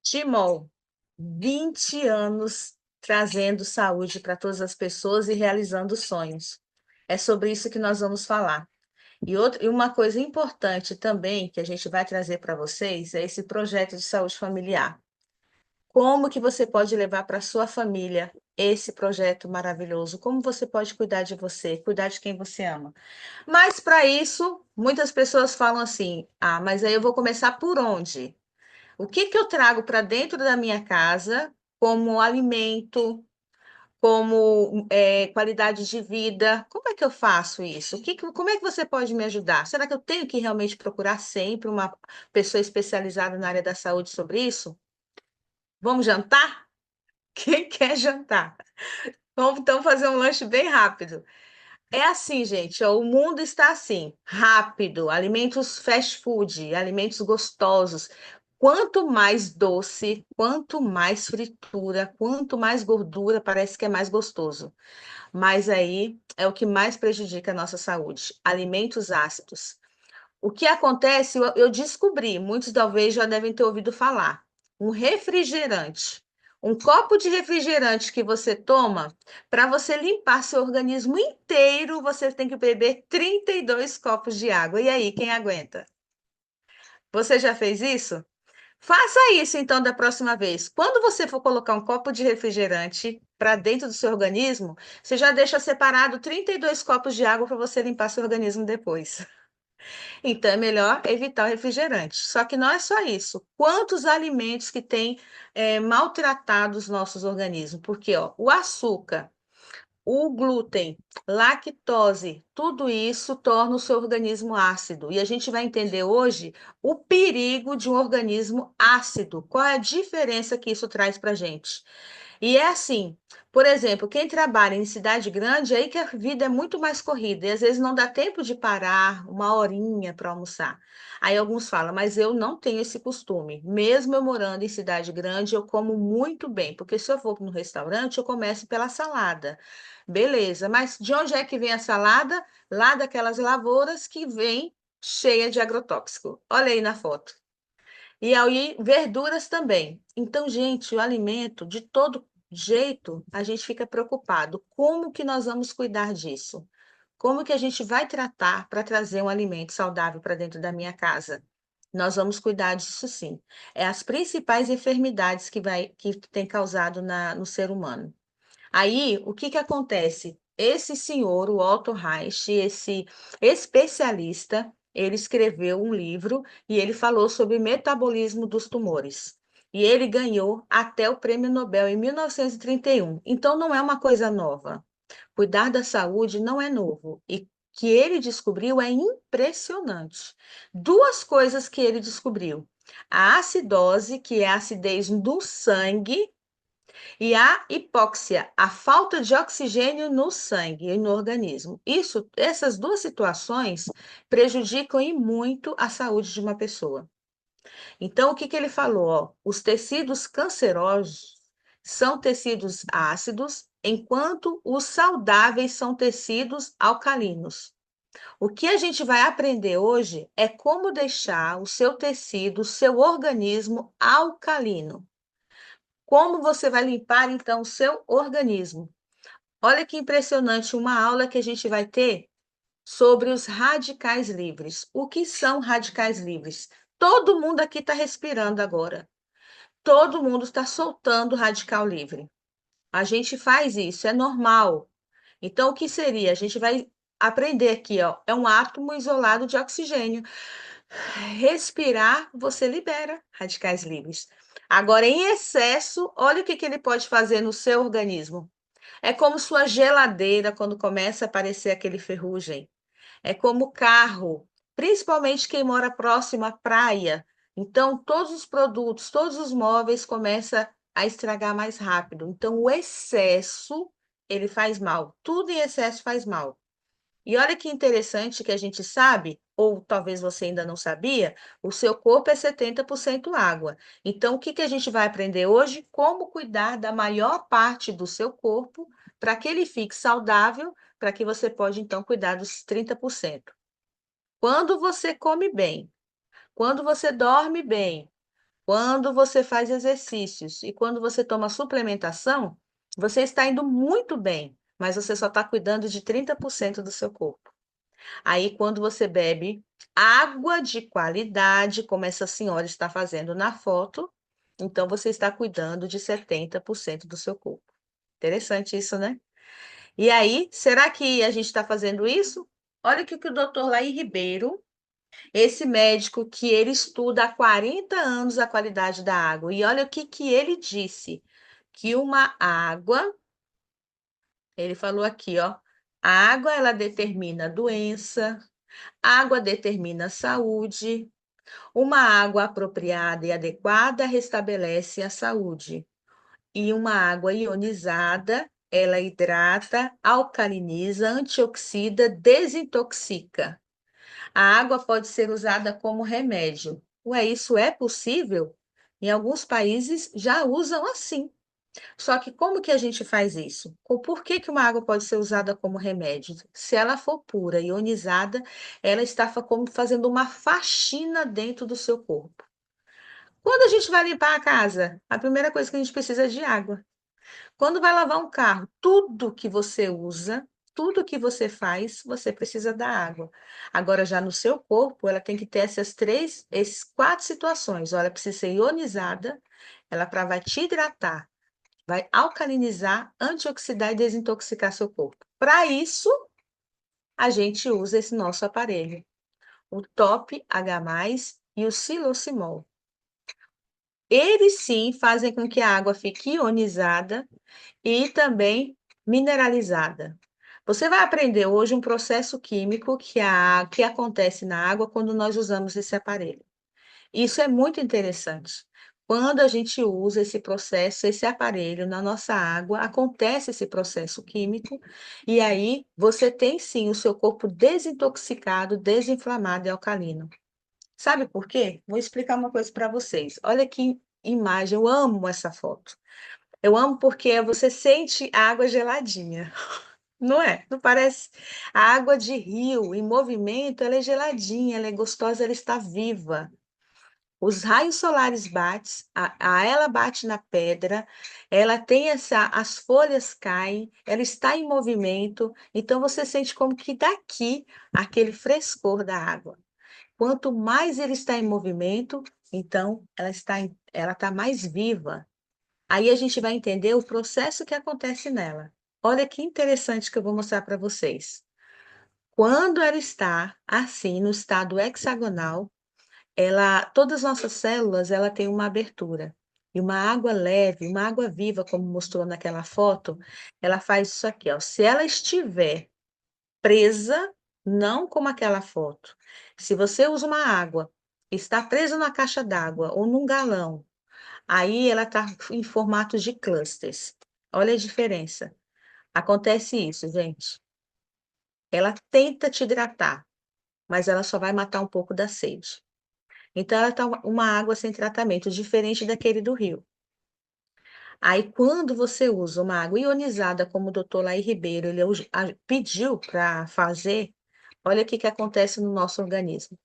Timol, 20 anos trazendo saúde para todas as pessoas e realizando sonhos. É sobre isso que nós vamos falar. E uma coisa importante também que a gente vai trazer para vocês é esse projeto de saúde familiar. Como que você pode levar para sua família esse projeto maravilhoso? Como você pode cuidar de você, cuidar de quem você ama? Mas para isso, muitas pessoas falam assim: "Ah, mas aí eu vou começar por onde?" O que que eu trago para dentro da minha casa como alimento, como, qualidade de vida? Como é que eu faço isso? Como é que você pode me ajudar? Será que eu tenho que realmente procurar sempre uma pessoa especializada na área da saúde sobre isso? Vamos jantar? Quem quer jantar? Vamos então fazer um lanche bem rápido. É assim, gente, ó, o mundo está assim, rápido, alimentos fast food, alimentos gostosos. Quanto mais doce, quanto mais fritura, quanto mais gordura, parece que é mais gostoso. Mas aí é o que mais prejudica a nossa saúde. Alimentos ácidos. O que acontece, eu descobri, muitos talvez já devem ter ouvido falar, um refrigerante. Um copo de refrigerante que você toma, para você limpar seu organismo inteiro, você tem que beber 32 copos de água. E aí, quem aguenta? Você já fez isso? Faça isso então da próxima vez. Quando você for colocar um copo de refrigerante para dentro do seu organismo, você já deixa separado 32 copos de água para você limpar seu organismo depois. Então é melhor evitar o refrigerante. Só que não é só isso. Quantos alimentos que têm maltratado os nossos organismos? Porque ó, o açúcar, o glúten, lactose, tudo isso torna o seu organismo ácido. E a gente vai entender hoje o perigo de um organismo ácido. Qual é a diferença que isso traz para a gente? E é assim, por exemplo, quem trabalha em cidade grande, aí que a vida é muito mais corrida, e às vezes não dá tempo de parar uma horinha para almoçar. Aí alguns falam, mas eu não tenho esse costume. Mesmo eu morando em cidade grande, eu como muito bem, porque se eu for no restaurante, eu começo pela salada. Beleza, mas de onde é que vem a salada? Lá daquelas lavouras que vem cheia de agrotóxico. Olha aí na foto. E aí, verduras também. Então, gente, o alimento, de todo jeito, a gente fica preocupado. Como que nós vamos cuidar disso? Como que a gente vai tratar para trazer um alimento saudável para dentro da minha casa? Nós vamos cuidar disso sim. É as principais enfermidades que tem causado no ser humano. Aí, o que que acontece? Esse senhor, o Otto Reich, esse especialista, ele escreveu um livro e ele falou sobre metabolismo dos tumores. E ele ganhou até o Prêmio Nobel em 1931. Então, não é uma coisa nova. Cuidar da saúde não é novo. E que ele descobriu é impressionante. Duas coisas que ele descobriu: a acidose, que é a acidez do sangue, e a hipóxia, a falta de oxigênio no sangue e no organismo. Essas duas situações prejudicam e muito a saúde de uma pessoa. Então, o que que ele falou? Ó, os tecidos cancerosos são tecidos ácidos, enquanto os saudáveis são tecidos alcalinos. O que a gente vai aprender hoje é como deixar o seu tecido, o seu organismo alcalino. Como você vai limpar então o seu organismo? Olha que impressionante, uma aula que a gente vai ter sobre os radicais livres. O que são radicais livres? Todo mundo aqui está respirando agora. Todo mundo está soltando radical livre. A gente faz isso, é normal. Então, o que seria? A gente vai aprender aqui, ó, é um átomo isolado de oxigênio. Respirar, você libera radicais livres. Agora, em excesso, olha o que que ele pode fazer no seu organismo. É como sua geladeira quando começa a aparecer aquele ferrugem. É como carro, principalmente quem mora próximo à praia. Então, todos os produtos, todos os móveis começam a estragar mais rápido. Então, o excesso, ele faz mal. Tudo em excesso faz mal. E olha que interessante que a gente sabe, ou talvez você ainda não sabia, o seu corpo é 70% água. Então, o que que a gente vai aprender hoje? Como cuidar da maior parte do seu corpo para que ele fique saudável, para que você pode então cuidar dos 30%. Quando você come bem, quando você dorme bem, Quando você faz exercícios e quando você toma suplementação, você está indo muito bem, mas você só está cuidando de 30% do seu corpo. Aí, quando você bebe água de qualidade, como essa senhora está fazendo na foto, então você está cuidando de 70% do seu corpo. Interessante isso, né? E aí, será que a gente está fazendo isso? Olha o que o doutor Laí Ribeiro, esse médico que ele estuda há 40 anos a qualidade da água, e olha o que ele disse, que uma água, ele falou aqui, ó, a água ela determina a doença, a água determina a saúde, uma água apropriada e adequada restabelece a saúde. E uma água ionizada, ela hidrata, alcaliniza, antioxida, desintoxica. A água pode ser usada como remédio. Ué, isso é possível? Em alguns países já usam assim. Só que como que a gente faz isso? Por que que uma água pode ser usada como remédio? Se ela for pura, ionizada, ela está como fazendo uma faxina dentro do seu corpo. Quando a gente vai limpar a casa, a primeira coisa que a gente precisa é de água. Quando vai lavar um carro, tudo que você usa, tudo que você faz, você precisa da água. Agora, já no seu corpo, ela tem que ter essas quatro situações. Olha, precisa ser ionizada, vai te hidratar, vai alcalinizar, antioxidar e desintoxicar seu corpo. Para isso, a gente usa esse nosso aparelho, o Top H+, e o Silocimol. Eles sim fazem com que a água fique ionizada e também mineralizada. Você vai aprender hoje um processo químico que acontece na água quando nós usamos esse aparelho. Isso é muito interessante. Quando a gente usa esse processo, esse aparelho na nossa água, acontece esse processo químico, e aí você tem sim o seu corpo desintoxicado, desinflamado e alcalino. Sabe por quê? Vou explicar uma coisa para vocês. Olha que imagem, eu amo essa foto. Eu amo porque você sente a água geladinha, não é? Não parece? A água de rio em movimento, ela é geladinha, ela é gostosa, ela está viva. Os raios solares batem, ela bate na pedra, ela tem as folhas caem, ela está em movimento, então você sente como que daqui aquele frescor da água. Quanto mais ele está em movimento, então ela está mais viva. Aí a gente vai entender o processo que acontece nela. Olha que interessante que eu vou mostrar para vocês. Quando ela está assim, no estado hexagonal, todas as nossas células, ela tem uma abertura. E uma água leve, uma água viva, como mostrou naquela foto, ela faz isso aqui, ó. Se ela estiver presa, não como aquela foto. Se você usa uma água, está presa na caixa d'água ou num galão, aí ela está em formato de clusters. Olha a diferença. Acontece isso, gente. Ela tenta te hidratar, mas ela só vai matar um pouco da sede. Então, ela está uma água sem tratamento, diferente daquele do rio. Aí, quando você usa uma água ionizada, como o doutor Laí Ribeiro pediu para fazer, olha o que acontece no nosso organismo.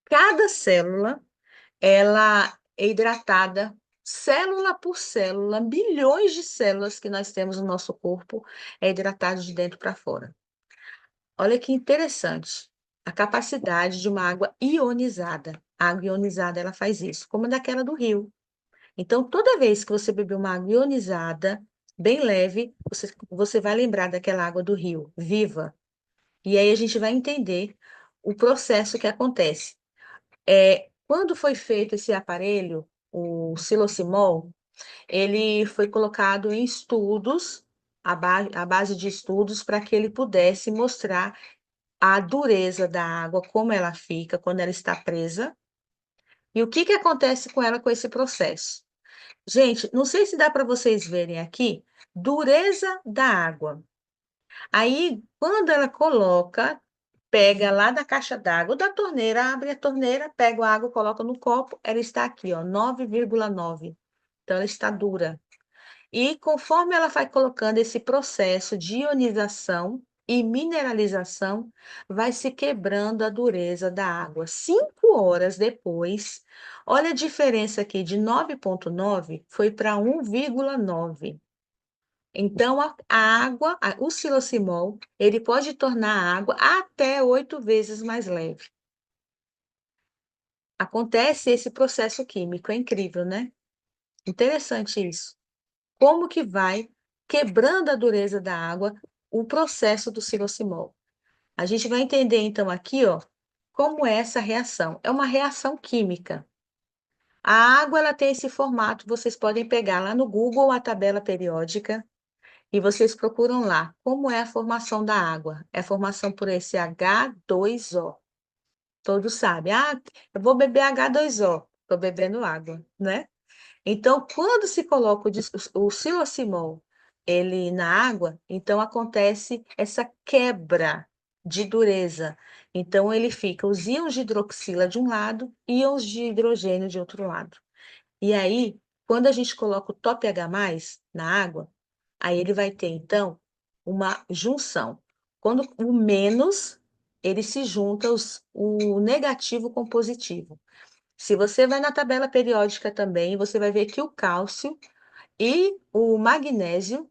Cada célula, ela é hidratada, célula por célula, bilhões de células que nós temos no nosso corpo é hidratado de dentro para fora. Olha que interessante, a capacidade de uma água ionizada. A água ionizada, ela faz isso, como daquela do rio. Então, toda vez que você beber uma água ionizada, bem leve, você vai lembrar daquela água do rio, viva. E aí a gente vai entender o processo que acontece. Quando foi feito esse aparelho, o Silocimol, ele foi colocado em estudos, à base de estudos, para que ele pudesse mostrar a dureza da água, como ela fica quando ela está presa, e o que que acontece com ela com esse processo. Gente, não sei se dá para vocês verem aqui, dureza da água. Aí, quando ela coloca, pega lá da caixa d'água, da torneira, abre a torneira, pega a água, coloca no copo, ela está aqui, ó, 9,9. Então, ela está dura. E conforme ela vai colocando esse processo de ionização, e mineralização, vai se quebrando a dureza da água. 5 horas depois, olha a diferença aqui, de 9,9 foi para 1,9. Então a água, o xilocimol, ele pode tornar a água até 8 vezes mais leve. Acontece esse processo químico, é incrível, né? Interessante isso. Como que vai quebrando a dureza da água o processo do xilocimol. A gente vai entender então aqui, ó, como é essa reação. É uma reação química. A água ela tem esse formato, vocês podem pegar lá no Google a tabela periódica e vocês procuram lá como é a formação da água. É a formação por esse H2O. Todos sabem. Ah, eu vou beber H2O. Estou bebendo água, né? Então, quando se coloca o xilocimol ele na água, então acontece essa quebra de dureza. Então, ele fica os íons de hidroxila de um lado e íons de hidrogênio de outro lado. E aí, quando a gente coloca o top H+, na água, aí ele vai ter, então, uma junção. Quando o menos, ele se junta o negativo com o positivo. Se você vai na tabela periódica também, você vai ver que o cálcio e o magnésio,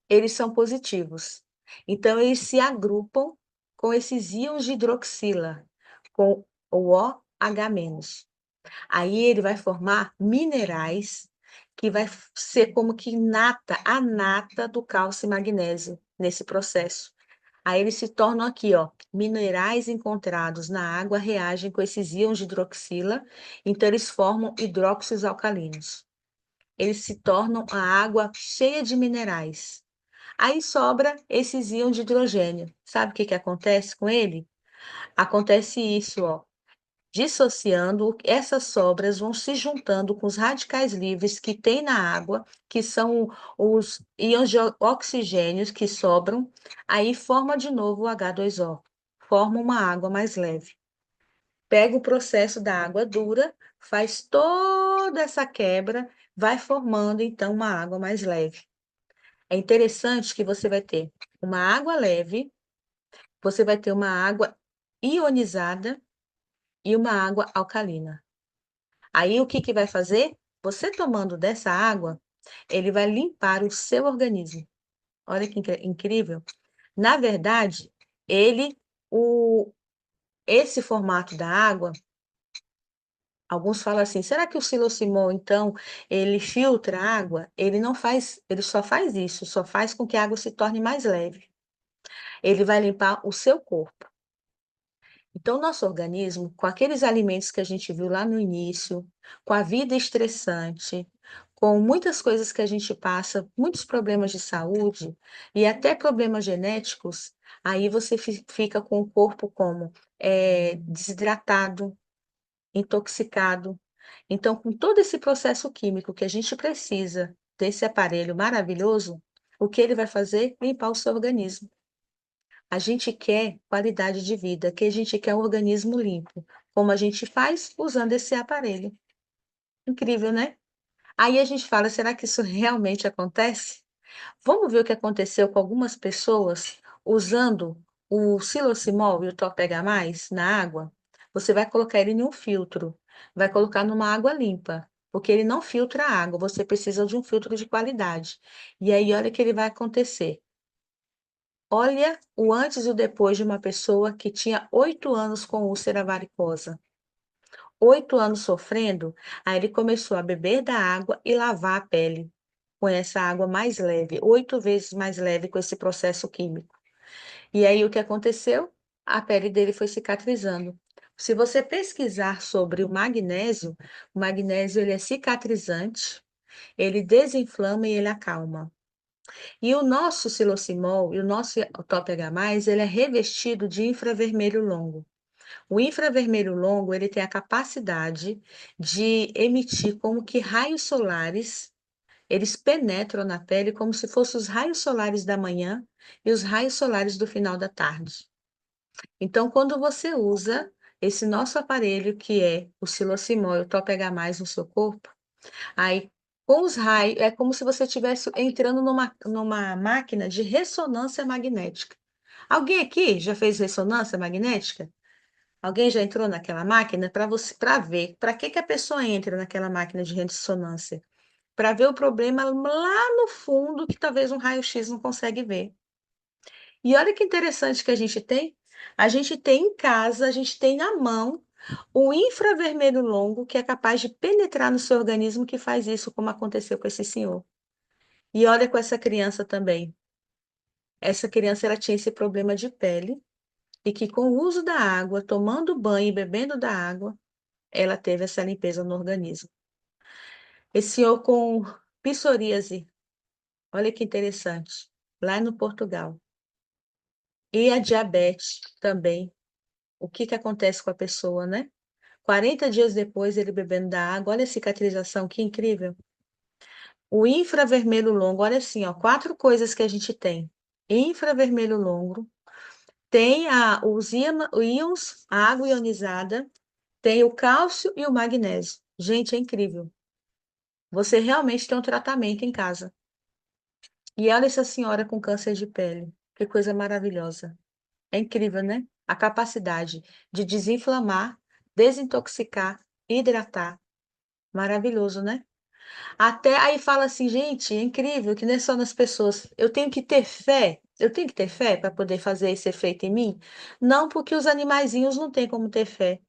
eles são positivos. Então, eles se agrupam com esses íons de hidroxila, com o OH-. Aí ele vai formar minerais que vai ser como que nata, a nata do cálcio e magnésio nesse processo. Aí eles se tornam aqui, ó, minerais encontrados na água reagem com esses íons de hidroxila, então eles formam hidróxidos alcalinos. Eles se tornam a água cheia de minerais. Aí sobra esses íons de hidrogênio. Sabe o que que acontece com ele? Acontece isso, ó. Dissociando, essas sobras vão se juntando com os radicais livres que tem na água, que são os íons de oxigênio que sobram, aí forma de novo o H2O, forma uma água mais leve. Pega o processo da água dura, faz toda essa quebra, vai formando então uma água mais leve. É interessante que você vai ter uma água leve, você vai ter uma água ionizada e uma água alcalina. Aí o que que vai fazer? Você tomando dessa água, ele vai limpar o seu organismo. Olha que incrível. Na verdade, ele, o, esse formato da água, alguns falam assim, será que o xilocimol, então, ele filtra a água? Ele não faz, ele só faz isso, só faz com que a água se torne mais leve. Ele vai limpar o seu corpo. Então, nosso organismo, com aqueles alimentos que a gente viu lá no início, com a vida estressante, com muitas coisas que a gente passa, muitos problemas de saúde e até problemas genéticos, aí você fica com o corpo como desidratado, intoxicado. Então, com todo esse processo químico que a gente precisa desse aparelho maravilhoso, o que ele vai fazer? Limpar o seu organismo. A gente quer qualidade de vida, que a gente quer um organismo limpo, como a gente faz usando esse aparelho. Incrível, né? Aí a gente fala, será que isso realmente acontece? Vamos ver o que aconteceu com algumas pessoas usando o xilocimol e o Top-H+, na água? Você vai colocar ele em um filtro, vai colocar numa água limpa, porque ele não filtra a água, você precisa de um filtro de qualidade. E aí olha o que ele vai acontecer. Olha o antes e o depois de uma pessoa que tinha 8 anos com úlcera varicosa. 8 anos sofrendo, aí ele começou a beber da água e lavar a pele com essa água mais leve, 8 vezes mais leve com esse processo químico. E aí o que aconteceu? A pele dele foi cicatrizando. Se você pesquisar sobre o magnésio ele é cicatrizante, ele desinflama e ele acalma. E o nosso xilocimol e o nosso Top H+, ele é revestido de infravermelho longo. O infravermelho longo, ele tem a capacidade de emitir como que raios solares, eles penetram na pele como se fossem os raios solares da manhã e os raios solares do final da tarde. Então, quando você usa esse nosso aparelho, que é o xilocimol e o Top H+, no seu corpo, aí, com os raios, é como se você estivesse entrando numa máquina de ressonância magnética. Alguém aqui já fez ressonância magnética? Alguém já entrou naquela máquina para você, para ver para que a pessoa entra naquela máquina de ressonância? Para ver o problema lá no fundo que talvez um raio-x não consegue ver. E olha que interessante que a gente tem. A gente tem em casa, a gente tem na mão o infravermelho longo que é capaz de penetrar no seu organismo, que faz isso, como aconteceu com esse senhor. E olha com essa criança também. Essa criança ela tinha esse problema de pele e que com o uso da água, tomando banho e bebendo da água, ela teve essa limpeza no organismo. Esse senhor com psoríase, olha que interessante, lá no Portugal. E a diabetes também. O que que acontece com a pessoa, né? 40 dias depois, ele bebendo da água, olha a cicatrização, que incrível. O infravermelho longo, olha assim, ó, 4 coisas que a gente tem. Infravermelho longo, tem os íons, a água ionizada, tem o cálcio e o magnésio. Gente, é incrível. Você realmente tem um tratamento em casa. E olha essa senhora com câncer de pele. Que coisa maravilhosa. É incrível, né? A capacidade de desinflamar, desintoxicar, hidratar. Maravilhoso, né? Até aí fala assim, gente, é incrível que não é só nas pessoas. Eu tenho que ter fé. Eu tenho que ter fé para poder fazer esse efeito em mim? Não, porque os animaizinhos não têm como ter fé.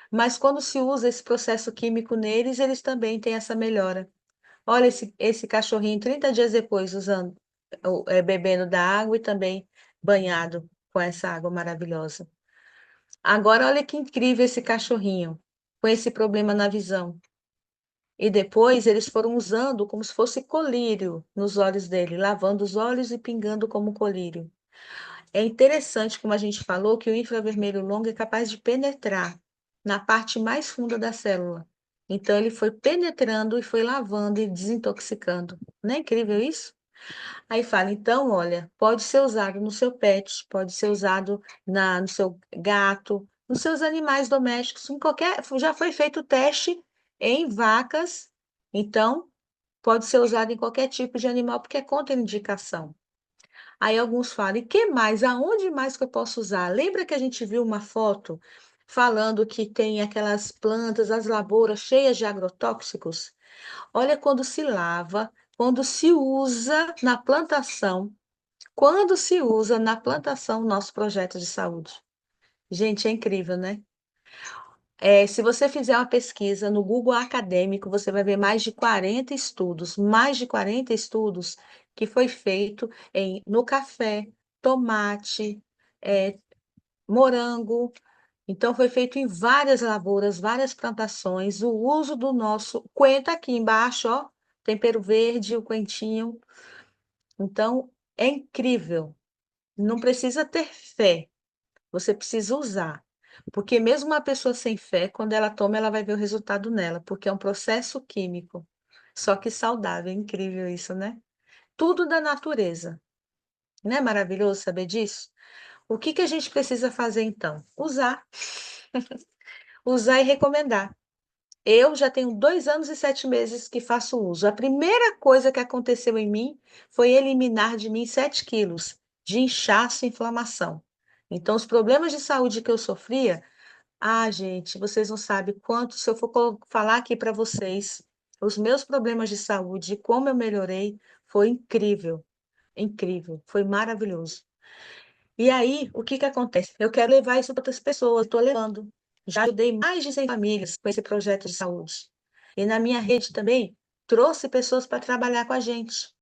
Mas quando se usa esse processo químico neles, eles também têm essa melhora. Olha esse cachorrinho 30 dias depois usando, bebendo da água e também banhado com essa água maravilhosa. Agora, olha que incrível esse cachorrinho com esse problema na visão. E depois eles foram usando como se fosse colírio nos olhos dele, lavando os olhos e pingando como colírio. É interessante, como a gente falou, que o infravermelho longo é capaz de penetrar na parte mais funda da célula. Então, ele foi penetrando e foi lavando e desintoxicando. Não é incrível isso? Aí fala, então, olha, pode ser usado no seu pet, pode ser usado no seu gato, nos seus animais domésticos, em qualquer, já foi feito o teste em vacas, então pode ser usado em qualquer tipo de animal, porque é contraindicação. Aí alguns falam, e que mais? Aonde mais que eu posso usar? Lembra que a gente viu uma foto falando que tem aquelas plantas, as lavouras cheias de agrotóxicos? Olha quando se lava, quando se usa na plantação, quando se usa na plantação o nosso projeto de saúde. Gente, é incrível, né? Se você fizer uma pesquisa no Google Acadêmico, você vai ver mais de 40 estudos que foi feito no café, tomate, eh, morango. Então, foi feito em várias lavouras, várias plantações, o uso do nosso coentro aqui embaixo, ó, tempero verde, o coentinho. Então, é incrível. Não precisa ter fé, você precisa usar. Porque mesmo uma pessoa sem fé, quando ela toma, ela vai ver o resultado nela, porque é um processo químico, só que saudável. É incrível isso, né? Tudo da natureza. Não é maravilhoso saber disso? O que que a gente precisa fazer então? Usar. Usar e recomendar. Eu já tenho 2 anos e 7 meses que faço uso. A primeira coisa que aconteceu em mim foi eliminar de mim 7 quilos de inchaço e inflamação. Então, os problemas de saúde que eu sofria, gente, vocês não sabem quanto, se eu for falar aqui para vocês, os meus problemas de saúde, como eu melhorei, foi incrível, incrível, foi maravilhoso. E aí, o que que acontece? Eu quero levar isso para outras pessoas, estou levando. Já ajudei mais de 100 famílias com esse projeto de saúde. E na minha rede também, trouxe pessoas para trabalhar com a gente.